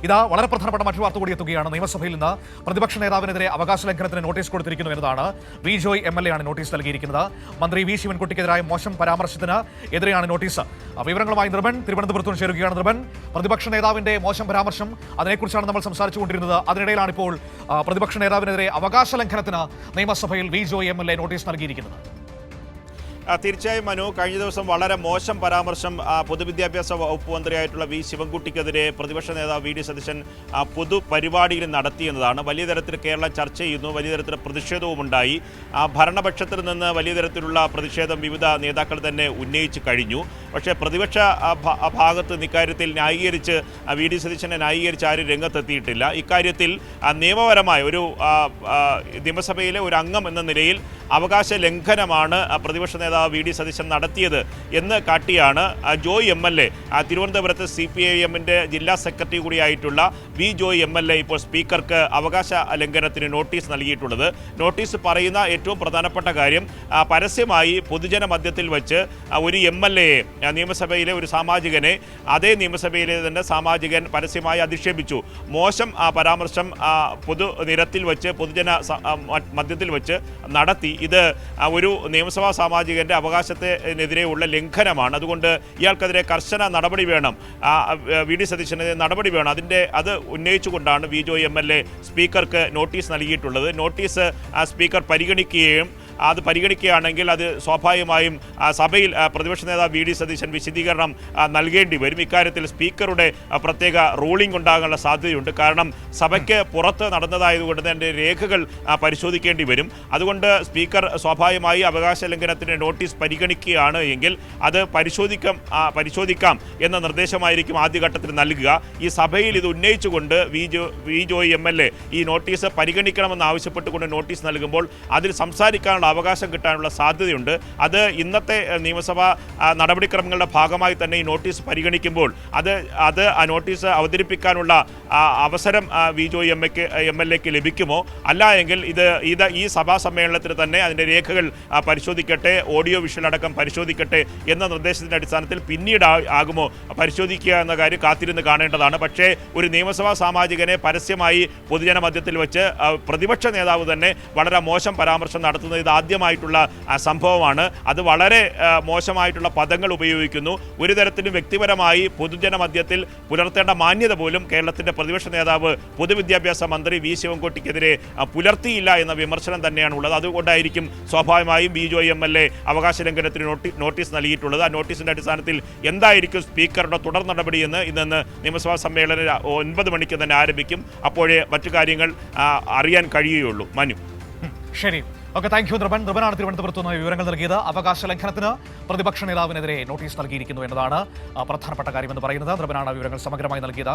ഇതാ വളരെ പ്രധാനപ്പെട്ട മറ്റൊരു വാർത്ത കൂടി എത്തുകയാണ്. നിയമസഭയിൽ നിന്ന് പ്രതിപക്ഷ നേതാവിനെതിരെ അവകാശ ലംഘനത്തിന് നോട്ടീസ് കൊടുത്തിരിക്കുന്നു എന്നതാണ്. വി ജോയ് MLA ആണ് നോട്ടീസ് നൽകിയിരിക്കുന്നത്. മന്ത്രി വി ശിവൻകുട്ടിക്കെതിരായ മോശം പരാമർശത്തിന് എതിരെയാണ് നോട്ടീസ്. വിവരങ്ങളുമായി നിർബൻ തിരുവനന്തപുരത്ത് നിന്ന് ചേരുകയാണ്. നിർബൻ, പ്രതിപക്ഷ നേതാവിന്റെ മോശം പരാമർശം, അതിനെക്കുറിച്ചാണ് നമ്മൾ സംസാരിച്ചുകൊണ്ടിരുന്നത്. അതിനിടയിലാണ് ഇപ്പോൾ പ്രതിപക്ഷ നേതാവിനെതിരെ അവകാശ ലംഘനത്തിന് നിയമസഭയിൽ വി ജോയ് MLA നോട്ടീസ് നൽകിയിരിക്കുന്നത്. തീർച്ചയായും മനു, കഴിഞ്ഞ ദിവസം വളരെ മോശം പരാമർശം പൊതുവിദ്യാഭ്യാസ വകുപ്പ് മന്ത്രിയായിട്ടുള്ള വി ശിവൻകുട്ടിക്കെതിരെ പ്രതിപക്ഷ നേതാവ് വി ഡി സതീശൻ പൊതുപരിപാടിയിൽ നടത്തിയെന്നതാണ്. വലിയ തരത്തിൽ കേരളം ചർച്ച ചെയ്യുന്നു, വലിയ തരത്തിൽ പ്രതിഷേധവുമുണ്ടായി. ഭരണപക്ഷത്തിൽ നിന്ന് വലിയ തരത്തിലുള്ള പ്രതിഷേധം വിവിധ നേതാക്കൾ തന്നെ ഉന്നയിച്ചു കഴിഞ്ഞു. പക്ഷേ പ്രതിപക്ഷ ഭാഗത്ത് ഇക്കാര്യത്തിൽ ന്യായീകരിച്ച് വി ഡി സതീശനെ ന്യായീകരിച്ച് ആരും രംഗത്തെത്തിയിട്ടില്ല. ഇക്കാര്യത്തിൽ നിയമപരമായ ഒരു നിയമസഭയിലെ ഒരു അംഗം എന്ന നിലയിൽ അവകാശ ലംഘനമാണ് പ്രതിപക്ഷ നേതാവ് വി ഡി സതീശൻ നടത്തിയത് എന്ന് കാട്ടിയാണ് ജോയ് MLA, തിരുവനന്തപുരത്ത് CPIM-ന്റെ ജില്ലാ സെക്രട്ടറി കൂടിയായിട്ടുള്ള വി ജോയ് MLA ഇപ്പോൾ സ്പീക്കർക്ക് അവകാശ ലംഘനത്തിന് നോട്ടീസ് നൽകിയിട്ടുള്ളത്. നോട്ടീസ് പറയുന്ന ഏറ്റവും പ്രധാനപ്പെട്ട കാര്യം, പരസ്യമായി പൊതുജന മധ്യത്തിൽ വെച്ച് ഒരു MLA, നിയമസഭയിലെ ഒരു സാമാജികനെ, അതേ നിയമസഭയിലെ തന്നെ സാമാജികൻ പരസ്യമായി അധിക്ഷേപിച്ചു. മോശം പരാമർശം പൊതുനിരത്തിൽ വെച്ച്, പൊതുജന മധ്യത്തിൽ വെച്ച് നടത്തി. ഇത് ഒരു നിയമസഭാ സാമാജികന്റെ അവകാശത്തിനെതിരെയുള്ള ലംഘനമാണ്. അതുകൊണ്ട് ഇയാൾക്കെതിരെ കർശന നടപടി വേണം, വി ഡി സതീശനെതിരെ നടപടി വേണം. അത് ഉന്നയിച്ചുകൊണ്ടാണ് വി ജോയ് MLA സ്പീക്കർക്ക് നോട്ടീസ് നൽകിയിട്ടുള്ളത്. നോട്ടീസ് സ്പീക്കർ പരിഗണിക്കുകയും അത് പരിഗണിക്കുകയാണെങ്കിൽ അത് സ്വാഭാവികമായും സഭയിൽ പ്രതിപക്ഷ നേതാവ് വി ഡി സതീശൻ വിശദീകരണം നൽകേണ്ടി വരും. ഇക്കാര്യത്തിൽ സ്പീക്കറുടെ പ്രത്യേക റൂളിംഗ് ഉണ്ടാകാനുള്ള സാധ്യതയുണ്ട്. കാരണം സഭയ്ക്ക് പുറത്ത് നടന്നതായതുകൊണ്ട് തന്നെ രേഖകൾ പരിശോധിക്കേണ്ടി വരും. അതുകൊണ്ട് സ്പീക്കർ സ്വാഭാവികമായി അവകാശ ലംഘനത്തിന് നോട്ടീസ് പരിഗണിക്കുകയാണ് എങ്കിൽ അത് പരിശോധിക്കാം എന്ന നിർദ്ദേശമായിരിക്കും ആദ്യഘട്ടത്തിൽ നൽകുക. ഈ സഭയിൽ ഇത് ഉന്നയിച്ചുകൊണ്ട് വി ജോയ് MLA ഈ നോട്ടീസ് പരിഗണിക്കണമെന്ന് ആവശ്യപ്പെട്ടുകൊണ്ട് നോട്ടീസ് നൽകുമ്പോൾ അതിൽ സംസാരിക്കാനുള്ള അവകാശം കിട്ടാനുള്ള സാധ്യതയുണ്ട്. അത് ഇന്നത്തെ നിയമസഭാ നടപടിക്രമങ്ങളുടെ ഭാഗമായി തന്നെ ഈ നോട്ടീസ് പരിഗണിക്കുമ്പോൾ അത് ആ നോട്ടീസ് അവതരിപ്പിക്കാനുള്ള അവസരം വി ജോയ് MLAക്ക് ലഭിക്കുമോ, അല്ല എങ്കിൽ ഈ സഭാ സമ്മേളനത്തിൽ തന്നെ അതിൻ്റെ രേഖകൾ പരിശോധിക്കട്ടെ, ഓഡിയോ വിഷ്വൽ അടക്കം പരിശോധിക്കട്ടെ എന്ന നിർദ്ദേശത്തിൻ്റെ അടിസ്ഥാനത്തിൽ പിന്നീട് ആകുമോ പരിശോധിക്കുക എന്ന കാര്യം കാത്തിരുന്ന് കാണേണ്ടതാണ്. പക്ഷേ ഒരു നിയമസഭാ സാമാജികനെ പരസ്യമായി പൊതുജന മധ്യത്തിൽ വെച്ച് പ്രതിപക്ഷ നേതാവ് തന്നെ വളരെ മോശം പരാമർശം നടത്തുന്നത് ആദ്യമായിട്ടുള്ള സംഭവമാണ്. അത് വളരെ മോശമായിട്ടുള്ള പദങ്ങൾ ഉപയോഗിക്കുന്നു. ഒരു തരത്തിലും വ്യക്തിപരമായി പൊതുജന മധ്യത്തിൽ പുലർത്തേണ്ട മാന്യത പോലും കേരളത്തിൻ്റെ പ്രതിപക്ഷ നേതാവ് പൊതുവിദ്യാഭ്യാസ മന്ത്രി വി ശിവൻകുട്ടിക്കെതിരെ പുലർത്തിയില്ല എന്ന വിമർശനം തന്നെയാണ് ഉള്ളത്. അതുകൊണ്ടായിരിക്കും സ്വാഭാവികമായും വി ജോയ് MLA അവകാശ ലംഘനത്തിന് നോട്ടീസ് നൽകിയിട്ടുള്ളത്. ആ നോട്ടീസിൻ്റെ അടിസ്ഥാനത്തിൽ എന്തായിരിക്കും സ്പീക്കറുടെ തുടർ നടപടിയെന്ന് ഇന്ന് നിയമസഭാ സമ്മേളനം 9 മണിക്ക് തന്നെ ആരംഭിക്കും. അപ്പോഴേ മറ്റു കാര്യങ്ങൾ അറിയാൻ കഴിയുകയുള്ളൂ. മനു, ശരി, ഓക്കെ, താങ്ക് യു നിർബൻ. നിർബനാണ് തിരുവനന്തപുരത്ത് നിന്ന് വിവരങ്ങൾ നൽകിയത്. അവകാശ ലംഘനത്തിന് പ്രതിപക്ഷ നേതാവിനെതിരെ നോട്ടീസ് നൽകിയിരിക്കുന്നു എന്നതാണ് പ്രധാനപ്പെട്ട കാര്യമെന്ന് പറയുന്നത്. നിർബനാണ് വിവരങ്ങൾ സമഗ്രമായി നൽകിയത്.